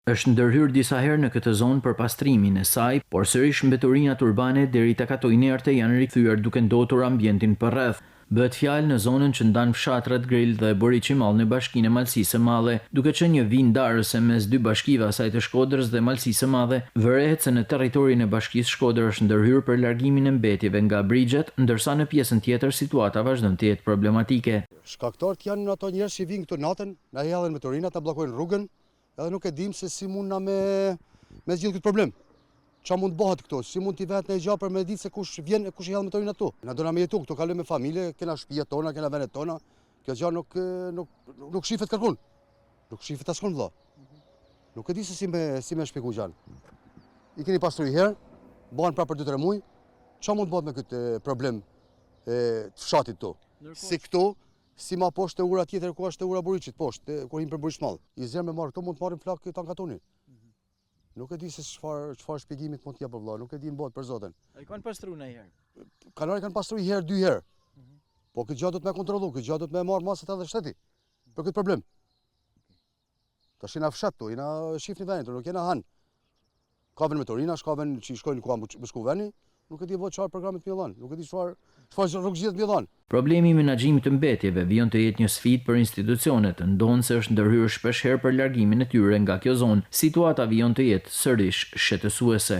Është ndërhyrë disa herë në këtë zonë për pastrimin e saj, por sërish mbeturinat urbane deri tek ato inerte janë rikthyer duke ndotur ambientin përreth. Bëhet fjalë në zonën që ndan fshatrat Grill dhe Boriqimall në bashkinë e Malësisë së Madhe, duke qenë një vijë ndarëse mes dy bashkive asaj të Shkodrës dhe Malësisë së Madhe. Vërehet se në territorin e bashkisë Shkodër është ndërhyrë për largimin e mbetjeve nga brigjet, ndërsa në pjesën tjetër situata vazhdon të jetë problematike. Shkaktarët janë ato njerëz që vijnë këtu natën, na hedhin motorinat, na bllokojnë rrugën. Edhe nuk e dim se si mund na me zgjidh këtë problem. Qa mund bëhet këto? Si mund t'i vetë në gjë për me ditë se kush vjen e kush i hedh motorinat këtu? Na do na me jetu këtu, kalojmë me familje, kena shtëpiat tona, kena venet tona. Kjo gjë nuk shifet kërkun. Nuk shifet askund vëlla. Nuk e di se si me shpjegoj gjën. I keni pastruar herë, bëhen prapë për 2-3 muaj. Qa mund bëhet me këtë problem të fshatit këtu? Si këtu, si ma poshtë e ura tjetër, ku është e ura Buriqit, poshtë, kur him për Boriqimall. I zjerë me marrë këto, mund të marrim flak të ankatoni. Nuk e di se çfarë shpjegimit mund t'jap vëlla, nuk e di mbot për zotin. Ai kanë pastruar një herë. Kanari kanë pastruar një herë, 2 herë. Po këtë gjë do të më kontrollu, këtë gjë do të më marr masat edhe shteti për këtë problem. Tash na fshat tu, na shifni vendin, nuk jena han. Ka vën motorina, ka vën që shkojnë ku më shku veni. Nuk e di vot çfarë programit më dhon, nuk e di çfarë rrugëzjet më dhon. Problemi i menaxhimit të mbetjeve vjen të jetë një sfidë për institucionet, ndonë se është ndërhyrë shpeshherë për largimin e tyre nga kjo zonë. Situata vjen të jetë sërish shqetësuese.